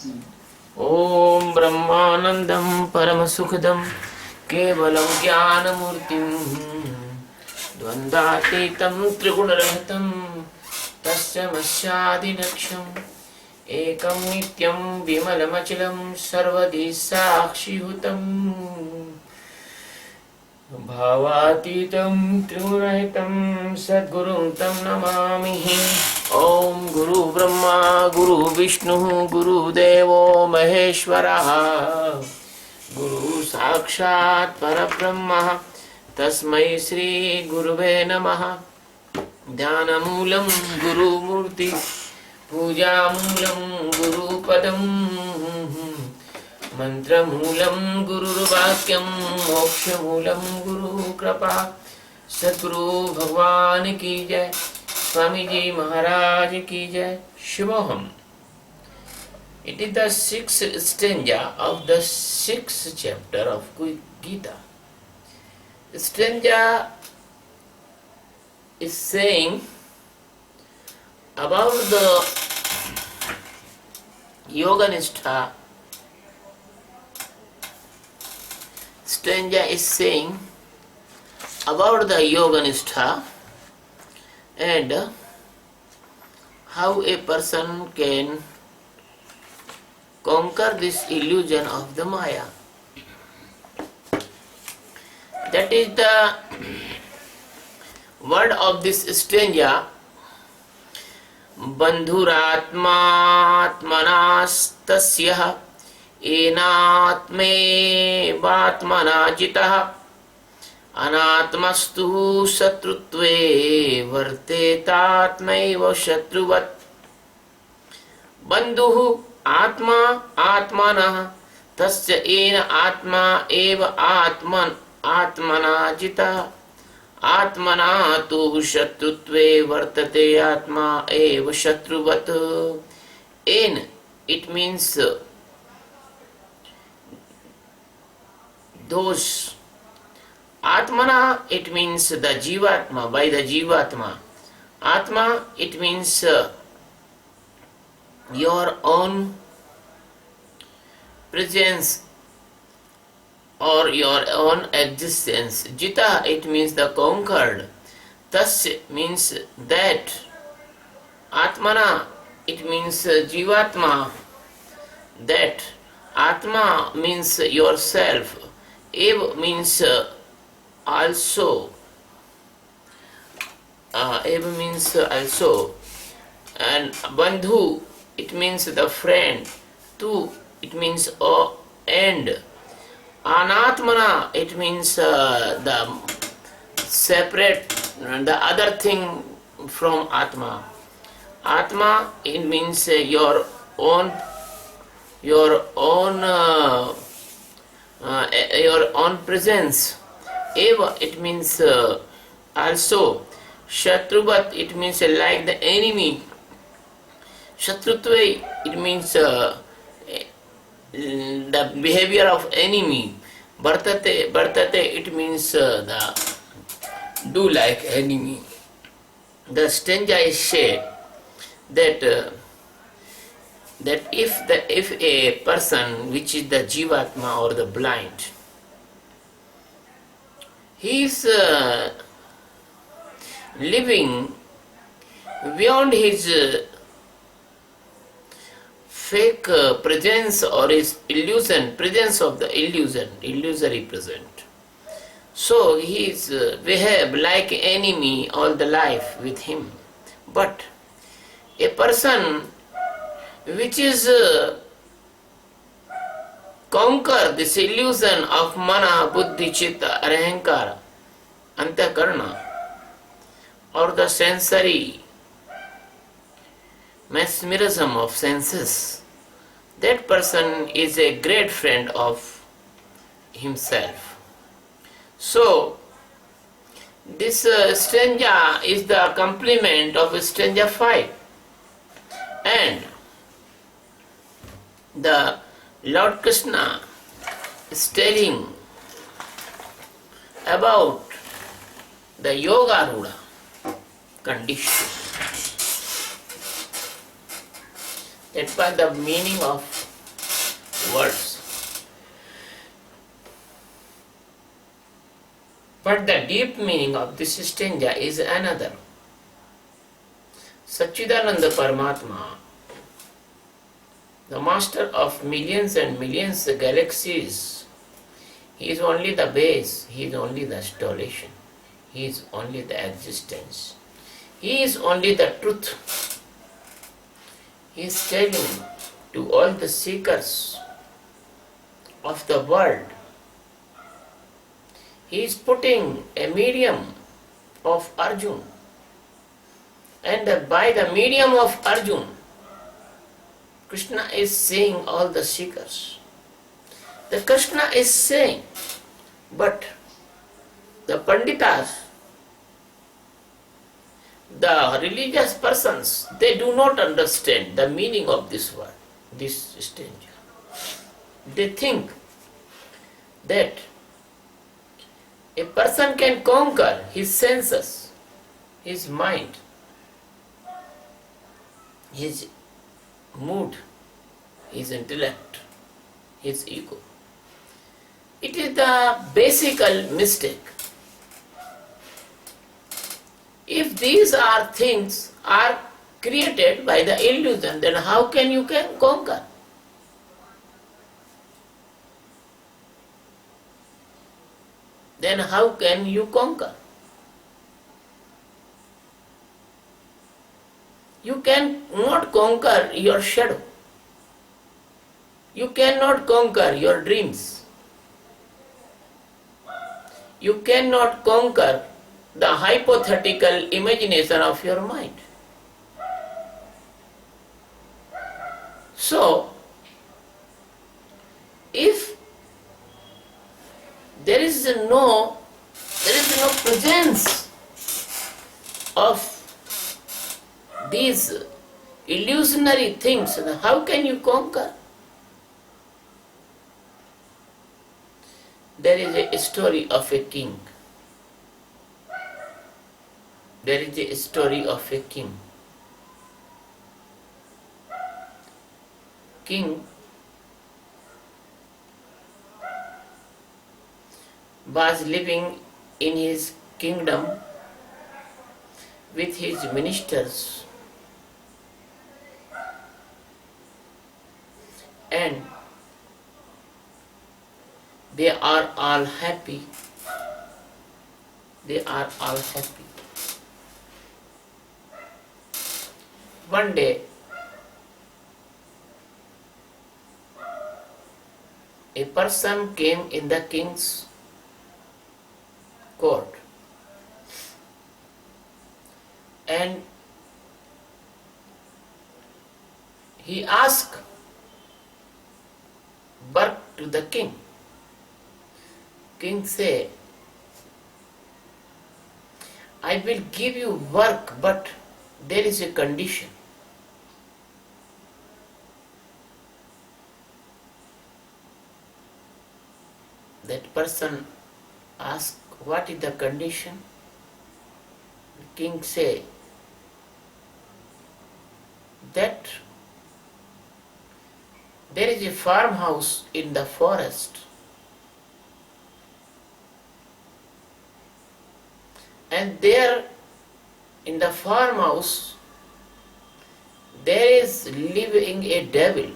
ॐ ब्रह्मानन्दं परमसुखदं केवलं ज्ञानमूर्तिं द्वन्द्वातीतं त्रिगुणरहितं तस्मैश्चादिलक्ष्यम् एकं नित्यं विमलमचलं सर्वदि साक्षिभूतं भावातीतं त्रिगुणरहितं सद्गुरुं तं नमामि। ॐ गुरु ब्रह्मा गुरु विष्णु गुरुदेवो महेश्वरः गुरु साक्षात् परब्रह्म तस्मै श्री गुरुवे नमः। ध्यानमूलं गुरुमूर्ति पूजामूलं गुरुपदं मंत्रमूलं गुरुर्वाक्यं मोक्षमूलं गुरुकृपा। सद्गुरु भगवान की जय, स्वामी जी महाराज की जय। शुभोहम। It is the sixth stanza of the sixth chapter of Geeta. Stanza is saying about the Yoganistha. Stanza is saying about the Yoganistha and how a person can conquer this illusion of the Maya. That is the word of this stanza. Bandhuratmatmanastasyah enatmevatmana jitah अनात्मस्तु शत्रुत्वे वर्तेतात्मैव शत्रुवत्। बन्धुः आत्मा आत्मनः तस्य येन आत्मा एव आत्मना जितः आत्मना तु शत्रुत्वे वर्तते आत्मा एव शत्रुवत्। येन it means those. Atmana, it means the Jivatma, by the Jivatma. Atma, it means your own presence or your own existence. Jita, it means the conquered. Tas means that. Atmana, it means Jivatma, that. Atma means yourself. Ev means also. Eva means also. And Bandhu, it means the friend. Tu, it means end. Anatmana, it means the separate, the other thing from Atma. Atma, it means your own presence. Eva, it means also. Shatruvat, it means like the enemy. Shatrutve, it means the behavior of enemy. Bhartate, it means the do like enemy. The stanza is said that if a person which is the Jivatma or the blind, he is living beyond his fake presence or his presence of the illusory present. So he is behave like enemy all the life with him. But a person which is conquer this illusion of mana, buddhi, chitta, ahankara, antakarna, or the sensory mesmerism of senses, that person is a great friend of himself. So, this stanza is the complement of stanza 5, and the Lord Krishna is telling about the yoga ruda condition. That's why the meaning of words. But the deep meaning of this stanza is another. Satchidananda Paramatma, the master of millions and millions of galaxies, he is only the base, he is only the installation, he is only the existence, he is only the truth. He is telling to all the seekers of the world, he is putting a medium of Arjun, and by the medium of Arjun, Krishna is saying all the seekers. The Krishna is saying, but the Panditas, the religious persons, they do not understand the meaning of this word, this stanza. They think that a person can conquer his senses, his mind, his mood, his intellect, his ego. It is the basic mistake. If these are things are created by the illusion, then how can you conquer? Then how can you conquer? You cannot conquer your shadow. You cannot conquer your dreams. You cannot conquer the hypothetical imagination of your mind. So, if there is no presence of these illusionary things, then how can you conquer? There is a story of a king. There is a story of a king. King was living in his kingdom with his ministers, and they are all happy. They are all happy. One day, a person came in the king's court, and he asked work to the king. King said, I will give you work, but there is a condition. That person asked, what is the condition? The king said that there is a farmhouse in the forest, and there in the farmhouse there is living a devil.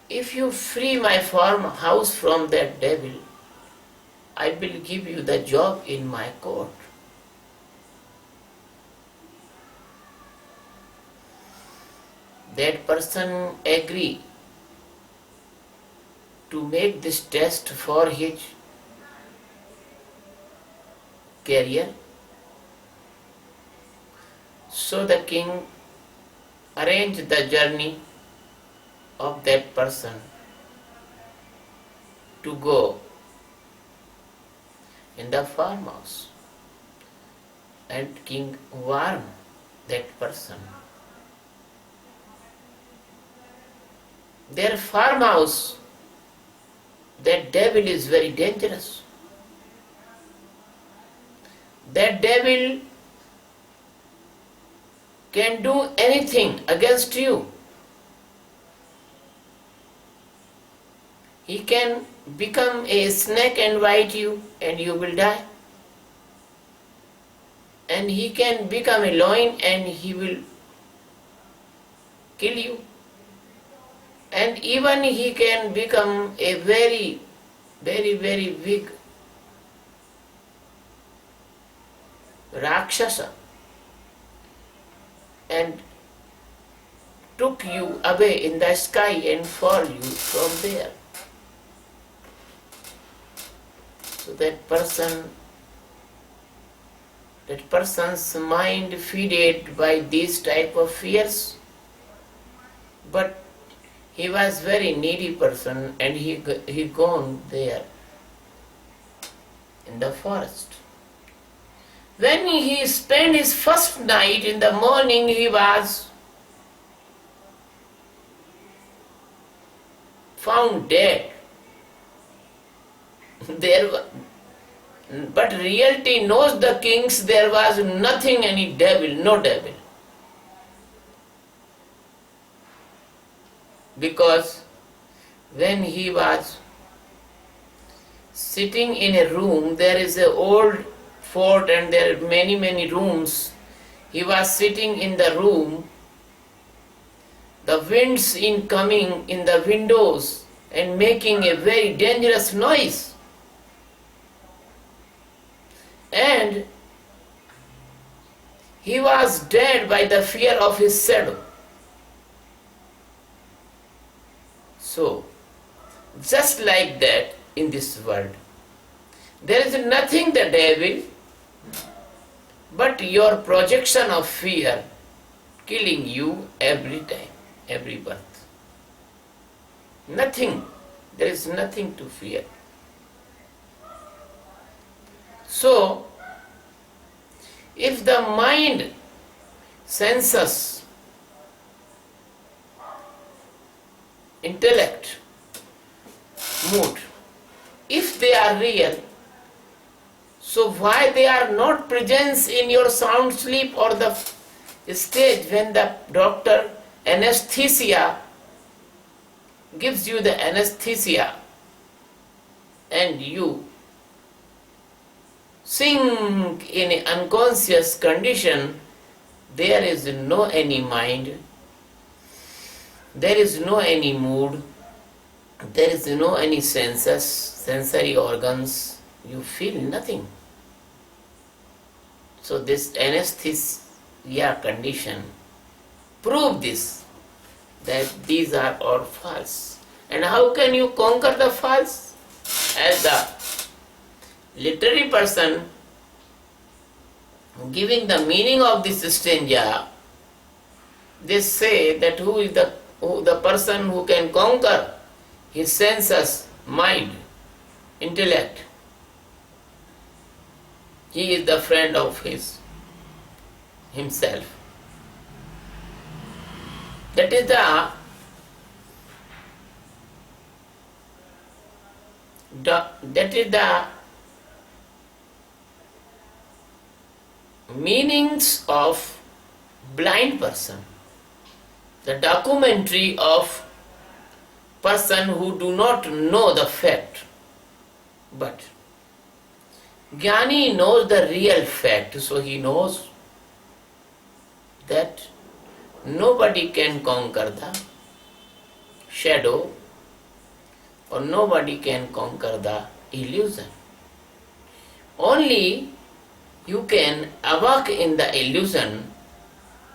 If you free my farmhouse from that devil, I will give you the job in my court. That person agreed to make this test for his career. So the king arranged the journey of that person to go in the farmhouse, and king warned that person. Their farmhouse, that devil is very dangerous. That devil can do anything against you. He can become a snake and bite you and you will die. And he can become a lion and he will kill you. And even he can become a very, very, very big Rakshasa and took you away in the sky and fall you from there. So that person's mind feeded by these type of fears, but he was very needy person and he gone there in the forest. When he spent his first night, in the morning he was found dead. But reality knows the kings, there was nothing, any devil, no devil. Because when he was sitting in a room, there is an old fort and there are many, many rooms. He was sitting in the room, the winds in coming in the windows and making a very dangerous noise. And he was dead by the fear of his shadow. So, just like that in this world, there is nothing the devil but your projection of fear killing you every time, every birth. Nothing, there is nothing to fear. So, if the mind, senses, intellect, mood, if they are real, so why they are not present in your sound sleep or the stage when the doctor anesthesia gives you the anesthesia and you sink in an unconscious condition, there is no any mind, there is no any mood, there is no any senses, sensory organs, you feel nothing. So this anesthesia condition prove this, that these are all false. And how can you conquer the false? As the literary person giving the meaning of this stanza, they say that who is the person who can conquer his senses, mind, intellect. He is the friend of himself. That is the meanings of blind person. The documentary of person who do not know the fact, but Jnani knows the real fact, so he knows that nobody can conquer the shadow or nobody can conquer the illusion. Only you can awake in the illusion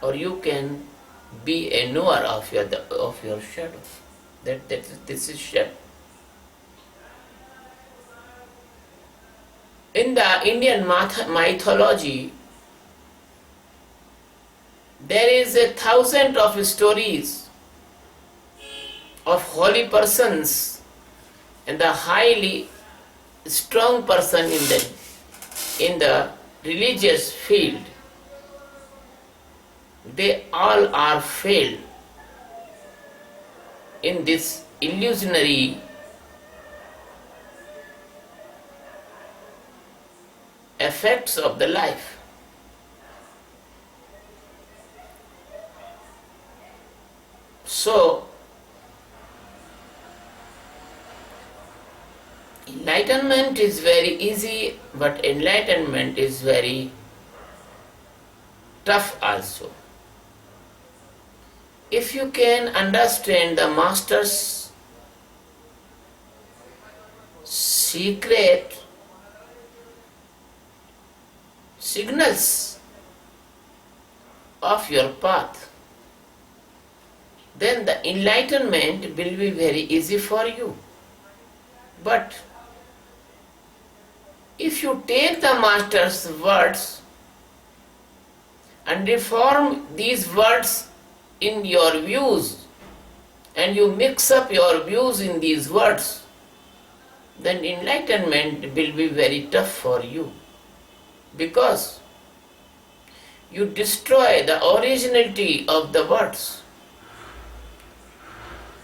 or you can be a knower of your shadow. This is shadow. In the Indian mythology, there is 1,000 of stories of holy persons and the highly strong person in the religious field. They all are failed in this illusionary effects of the life. So, enlightenment is very easy, but enlightenment is very tough also. If you can understand the Master's secret signals of your path, then the enlightenment will be very easy for you. But if you take the Master's words and reform these words in your views, and you mix up your views in these words, then enlightenment will be very tough for you, because you destroy the originality of the words.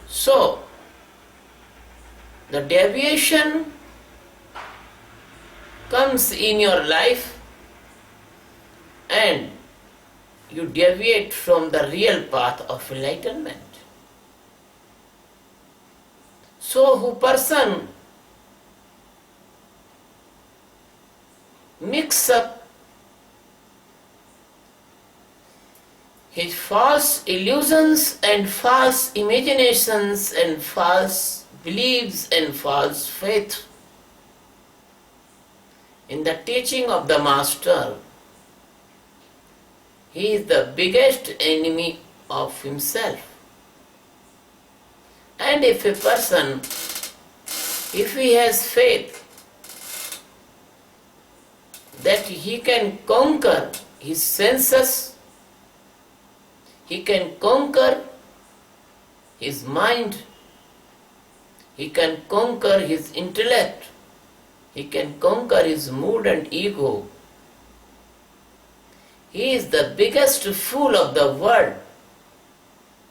So, the deviation comes in your life and you deviate from the real path of enlightenment. So, who person mix up his false illusions and false imaginations and false beliefs and false faith in the teaching of the Master, he is the biggest enemy of himself. And if a person, if he has faith that he can conquer his senses, he can conquer his mind, he can conquer his intellect, he can conquer his mood and ego. He is the biggest fool of the world,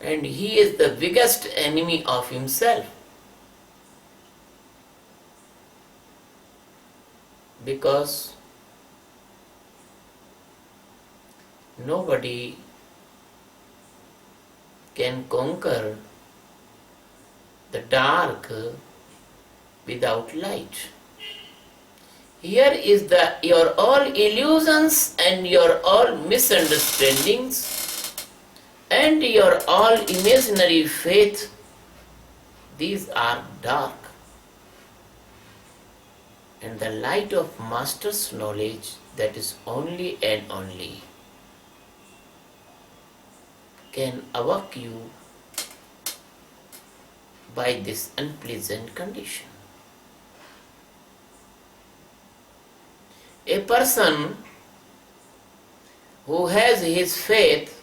and he is the biggest enemy of himself. Because nobody can conquer the dark without light. Here is your all illusions and your all misunderstandings and your all imaginary faith. These are dark. And the light of Master's knowledge, that is only and only, can awake you by this unpleasant condition. A person who has his faith,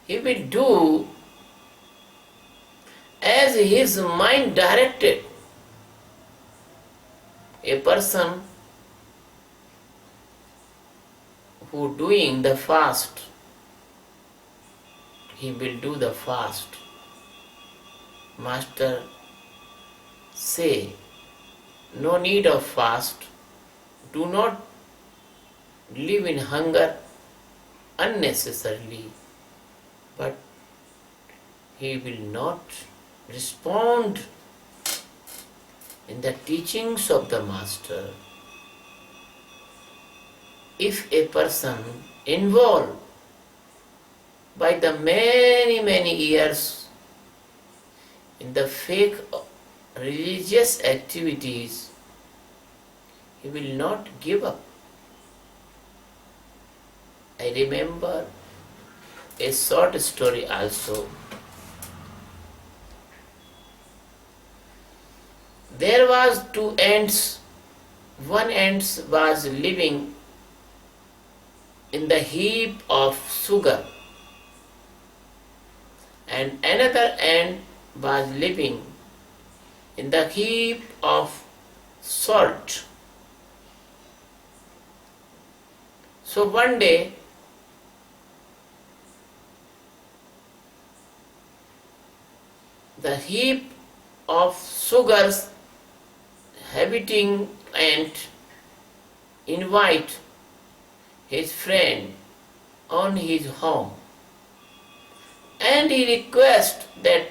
he will do as his mind directed. A person who doing the fast, he will do the fast. Master say, no need of fast, do not live in hunger unnecessarily, but he will not respond in the teachings of the Master. If a person involved by the many years in the fake religious activities, he will not give up. I remember a short story also. There was two ants. One ant was living in the heap of sugar, and another ant was living in the heap of salt. So one day, the heap of sugars habiting ant invite his friend on his home, and he requests that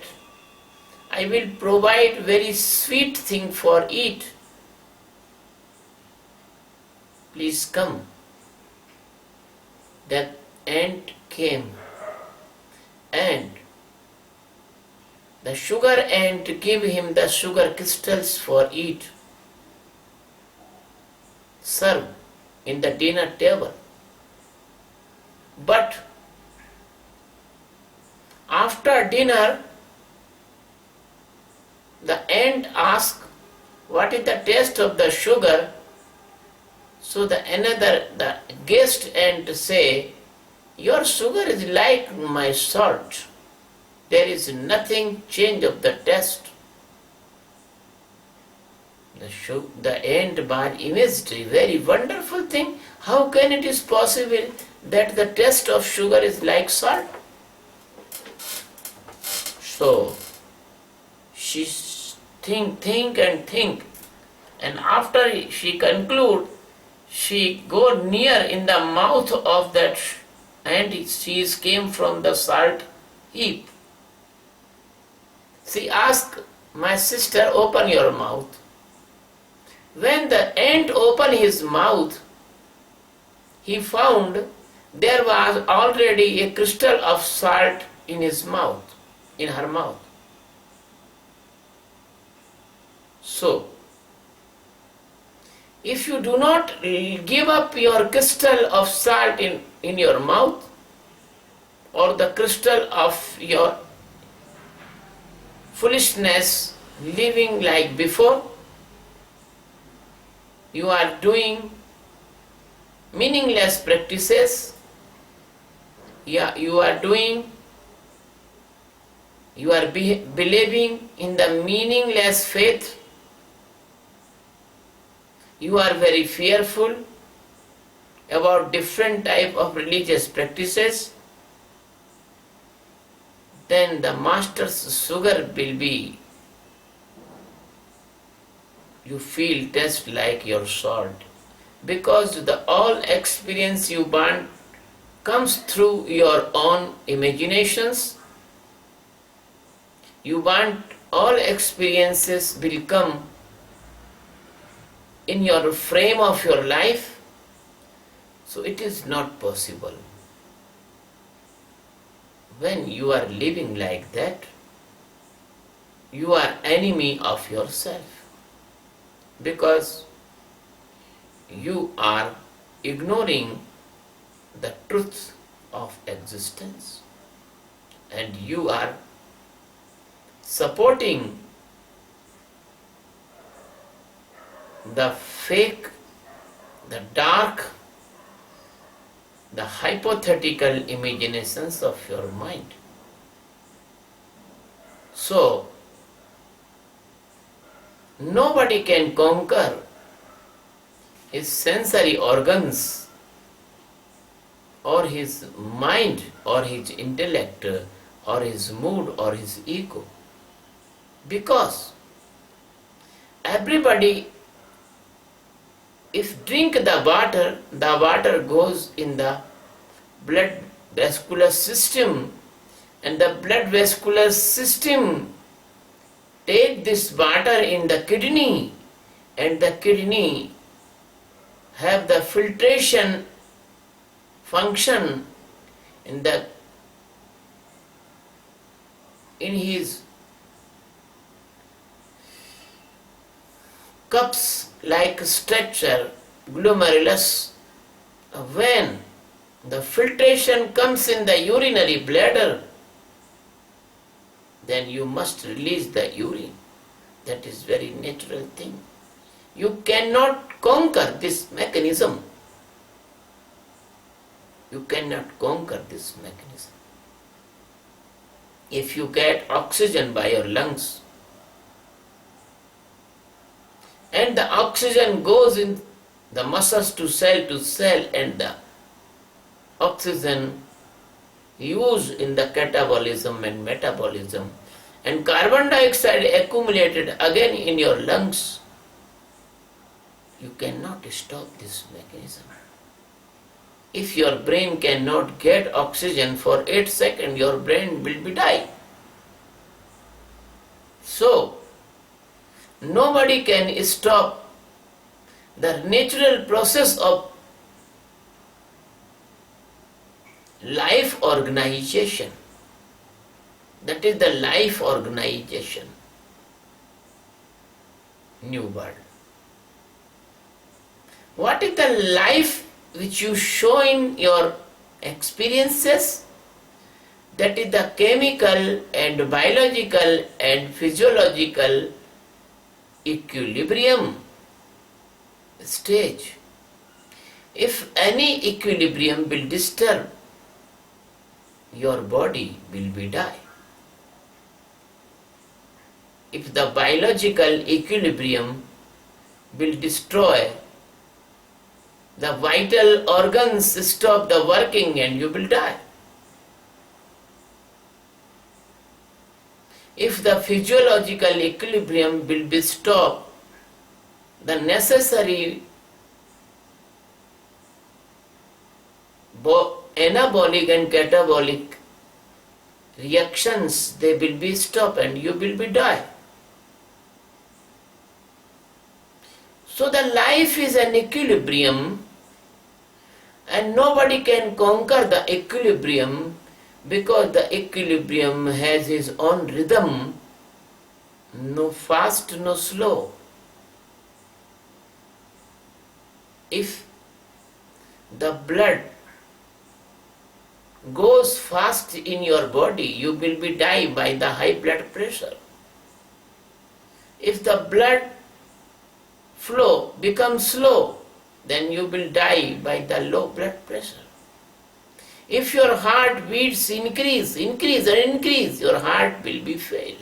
I will provide very sweet thing for eat. Please come. That ant came, and the sugar ant gave him the sugar crystals for eat. Serve in the dinner table. But after dinner, the ant asked, what is the taste of the sugar? So the guest ant say, your sugar is like my salt. There is nothing change of the taste. The ant was amazed, a very wonderful thing. How can it is possible that the taste of sugar is like salt? So she think, and after she conclude, she go near in the mouth of that ant. She came from the salt heap. She asked, my sister, open your mouth. When the ant opened his mouth, he found there was already a crystal of salt in his mouth, in her mouth. So, if you do not give up your crystal of salt in your mouth, or the crystal of your foolishness living like before, you are doing meaningless practices, you are believing in the meaningless faith, you are very fearful about different type of religious practices, then the master's sugar will be, you feel taste like your salt, because the all experience you want comes through your own imaginations. You want all experiences will come in your frame of your life, so it is not possible. When you are living like that, you are enemy of yourself, because you are ignoring the truth of existence, and you are supporting the fake, the dark, the hypothetical imaginations of your mind. So, nobody can conquer his sensory organs or his mind or his intellect or his mood or his ego, because everybody, if drink the water goes in the blood vascular system, and the blood vascular system take this water in the kidney, and the kidney have the filtration function in his cups like structure, glomerulus. When the filtration comes in the urinary bladder, then you must release the urine. That is very natural thing. You cannot conquer this mechanism. You cannot conquer this mechanism. If you get oxygen by your lungs, and the oxygen goes in the muscles to cell, and the oxygen used in the catabolism and metabolism, and carbon dioxide accumulated again in your lungs, you cannot stop this mechanism. If your brain cannot get oxygen for 8 seconds, your brain will be die. So, nobody can stop the natural process of life organization. That is the life organization, new world. What is the life which you show in your experiences? That is the chemical and biological and physiological equilibrium stage. If any equilibrium will disturb, your body will be die. If the biological equilibrium will destroy, the vital organs stop the working and you will die. If the physiological equilibrium will be stopped, the necessary anabolic and catabolic reactions, they will be stopped and you will be die. So the life is an equilibrium and nobody can conquer the equilibrium because the equilibrium has its own rhythm, no fast, no slow. If the blood goes fast in your body, you will be die by the high blood pressure. If the blood flow becomes slow, then you will die by the low blood pressure. If your heart beats increase, your heart will be fail.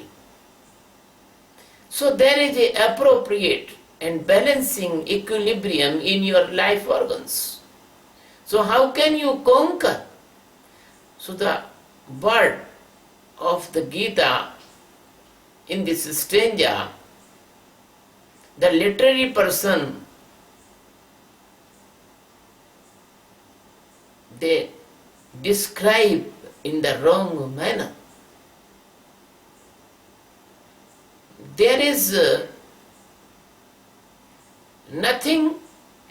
So there is a appropriate and balancing equilibrium in your life organs. So how can you conquer? So the word of the Geeta in this stanza, the literary person, they describe in the wrong manner. There is nothing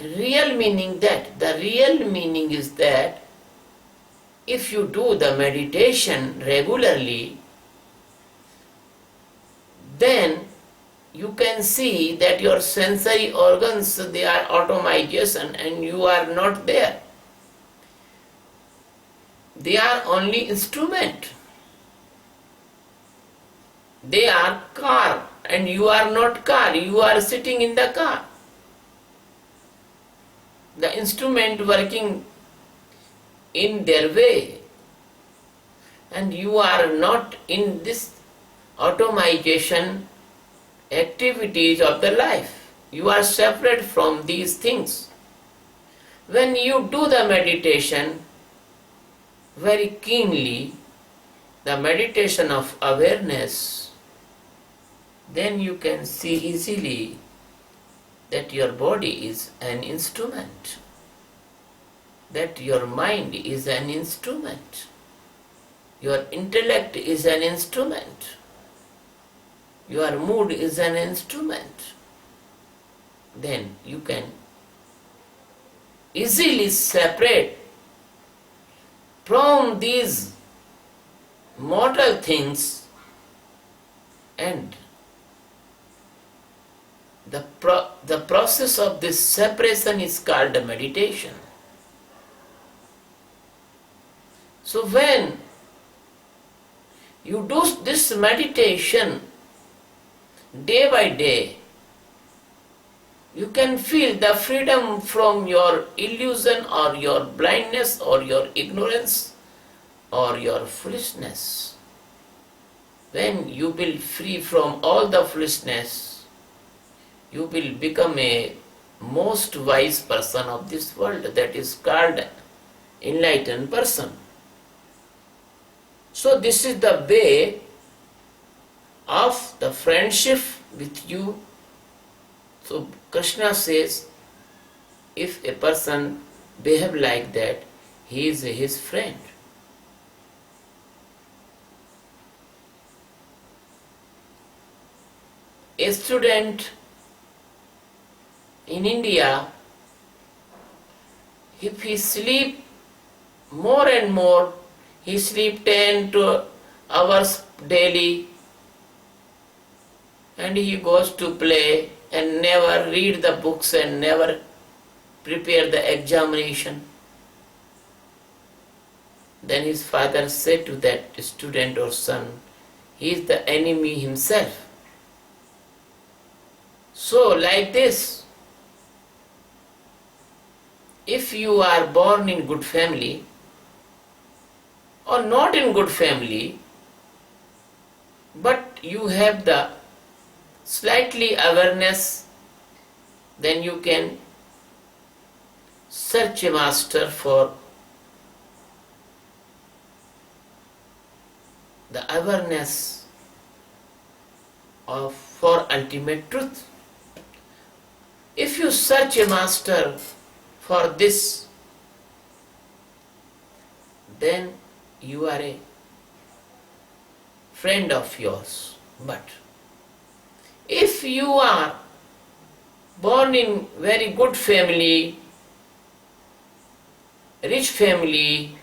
real meaning that. The real meaning is that if you do the meditation regularly, then you can see that your sensory organs, they are automation and you are not there. They are only instrument. They are car and you are not car, you are sitting in the car. The instrument working in their way and you are not in this automation activities of the life. You are separate from these things. When you do the meditation very keenly, the meditation of awareness, then you can see easily that your body is an instrument, that your mind is an instrument, your intellect is an instrument, your mood is an instrument. Then you can easily separate from these mortal things, and the process of this separation is called meditation. So when you do this meditation day by day, you can feel the freedom from your illusion or your blindness or your ignorance or your foolishness. When you will free from all the foolishness, you will become a most wise person of this world, that is called enlightened person. So this is the way of the friendship with you. So Krishna says, if a person behave like that, he is his friend. a student in India, if he sleep more and more, he sleep 10 to hours daily, and he goes to play and never read the books and never prepare the examination. Then his father said to that student or son, he is the enemy himself. So like this, if you are born in good family or not in good family, but you have the slightly awareness, then you can search a master for the awareness of for ultimate truth. If you search a master for this, then you are a friend of yours. But if you are born in very good family, rich family,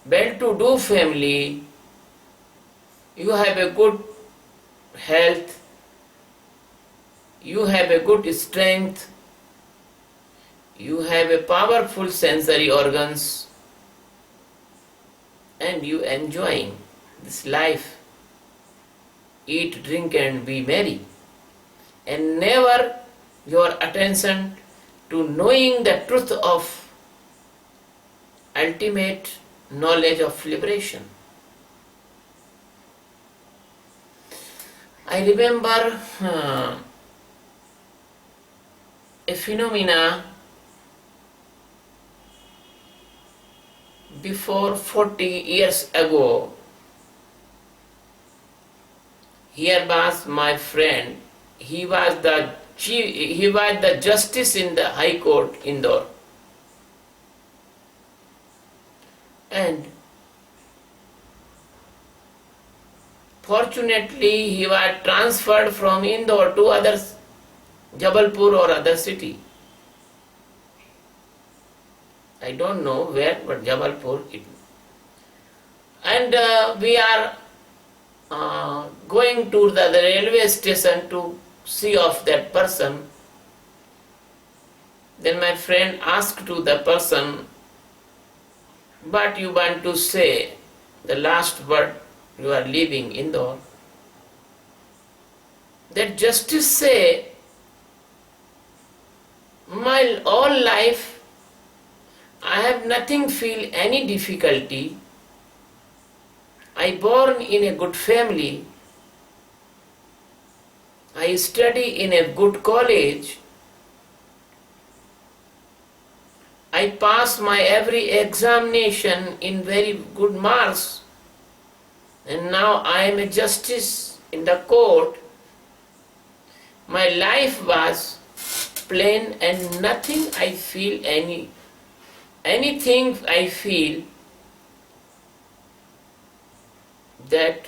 well-to-do family, you have a good health, you have a good strength, you have a powerful sensory organs, and you enjoying this life, eat, drink and be merry, and never your attention to knowing the truth of ultimate knowledge of liberation. I remember a phenomena before 40 years ago. Here was my friend. He was the justice in the High Court, Indore. And fortunately, he was transferred from Indore to other Jabalpur or other city. I don't know where, but Jabalpur. And we are going to the railway station to see of that person. Then my friend asked to the person, "But you want to say the last word, you are leaving Indore?" That justice say, "My all life I have nothing feel any difficulty. I born in a good family. I study in a good college. I pass my every examination in very good marks. And now I am a justice in the court. My life was plain and nothing I feel anything I feel that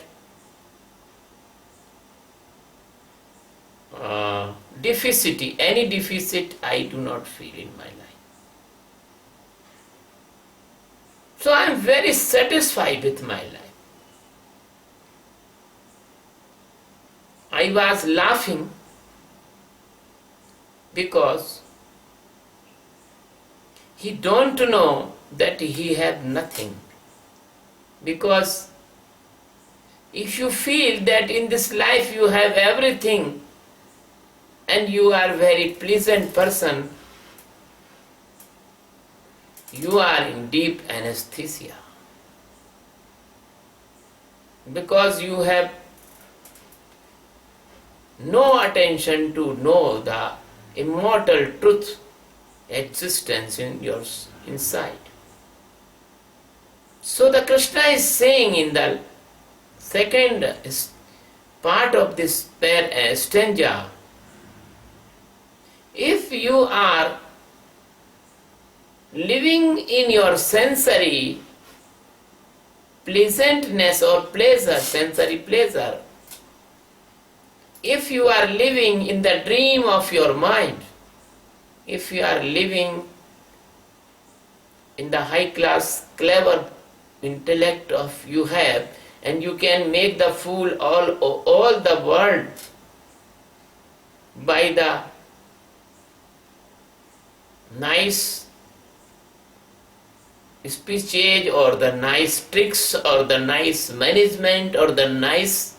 any deficit I do not feel in my life. So I am very satisfied with my life." I was laughing because he don't know that he have nothing. Because if you feel that in this life you have everything and you are a very pleasant person, you are in deep anesthesia. Because you have no attention to know the immortal truth existence in your inside. So the Krishna is saying in the second part of this stanza, if you are living in your sensory pleasantness or pleasure, sensory pleasure, If you are living in the dream of your mind, if you are living in the high class, clever intellect of you have, and you can make the fool all the world by the nice speeches or the nice tricks or the nice management or the nice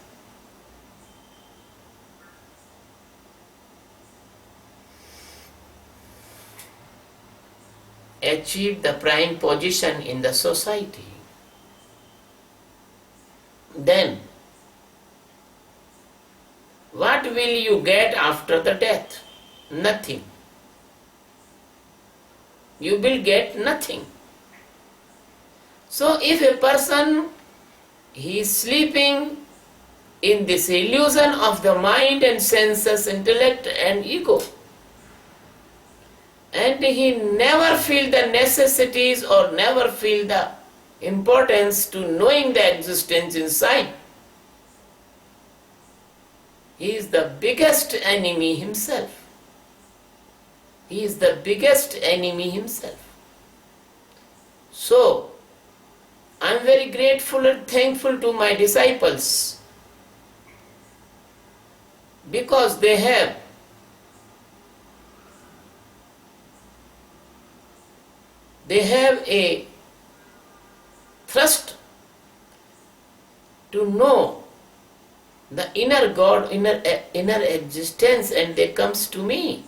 achieve the prime position in the society, then what will you get after the death? Nothing. You will get nothing. So if a person he is sleeping in this illusion of the mind and senses, intellect and ego, and he never feel the necessities or never feel the importance to knowing the existence inside, he is the biggest enemy himself. He is the biggest enemy himself. So, I am very grateful and thankful to my disciples because they have a thrust to know the inner God, inner existence, and they comes to me.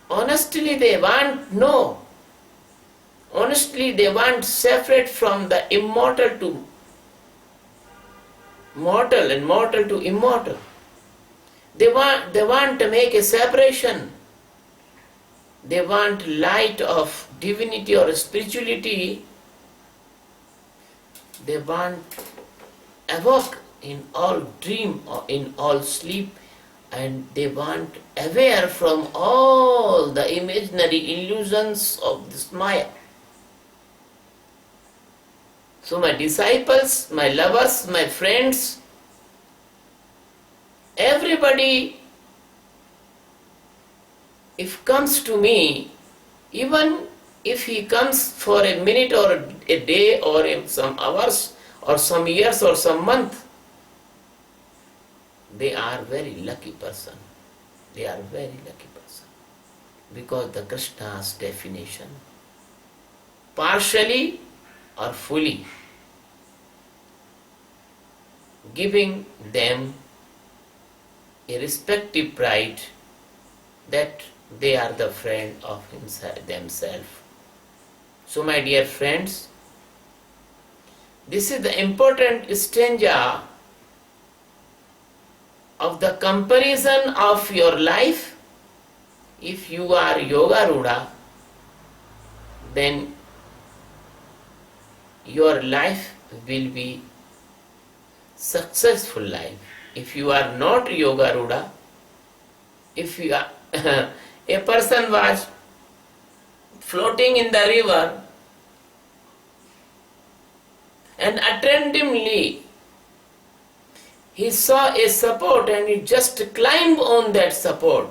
Honestly, they want know. Honestly, they want separate from the immortal to mortal and mortal to immortal. They want to make a separation. They want light of divinity or spirituality. They want evoke in all dream or in all sleep, and they want aware from all the imaginary illusions of this Maya. So my disciples, my lovers, my friends, everybody, if comes to me, even if he comes for a minute or a day or some hours or some years or some month, they are very lucky person. They are very lucky person. Because the Krishna's definition, partially or fully, giving them a respective pride that they are the friend of themselves. So my dear friends, this is the important stanza of the comparison of your life. If you are Yoga Ruda, then your life will be successful life. If you are not Yoga Ruda, if you are a person was floating in the river and attentively he saw a support and he just climbed on that support.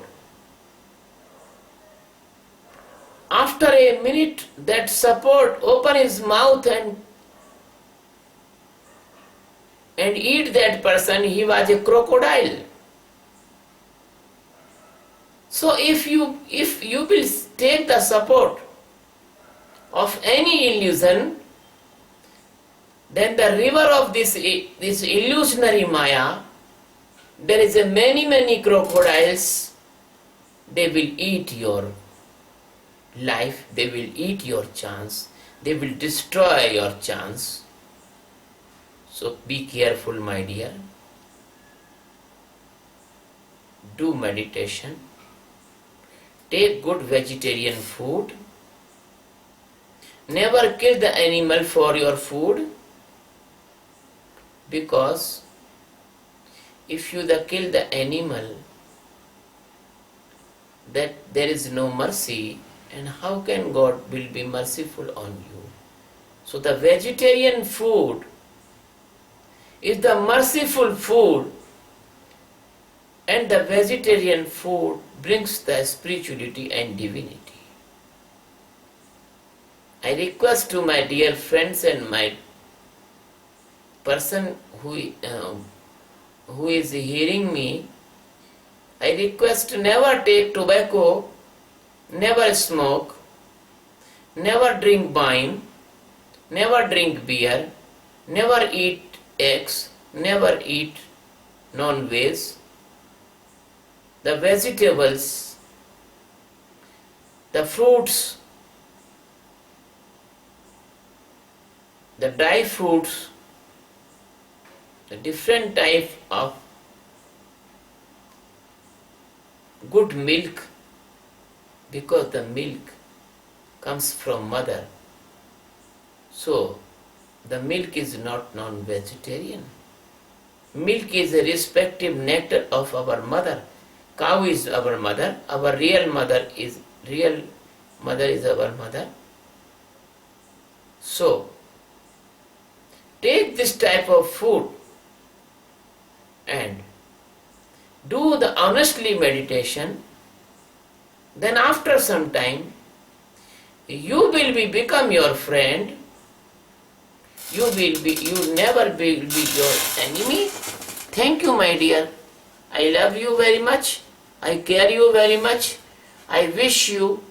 After a minute, that support opened his mouth and eat that person. He was a crocodile. So if you will take the support of any illusion, then the river of this illusionary Maya, there is a many crocodiles. They will eat your life, they will eat your chance, they will destroy your chance. So be careful, my dear. Do meditation. Take good vegetarian food. Never kill the animal for your food, because if you kill the animal, that there is no mercy, and how can God will be merciful on you? So the vegetarian food is the merciful food And the vegetarian food brings the spirituality and divinity. I request to my dear friends and my person who is hearing me, I request to never take tobacco, never smoke, never drink wine, never drink beer, never eat eggs, never eat non-veg. The vegetables, the fruits, the dry fruits, the different type of good milk, because the milk comes from mother. So the milk is not non-vegetarian. Milk is a respective nectar of our mother. Cow is our mother. Our real mother is our mother. So take this type of food and do the honestly meditation. Then after some time, you will become your friend. You never will be your enemy. Thank you, my dear. I love you very much. I care you very much. I wish you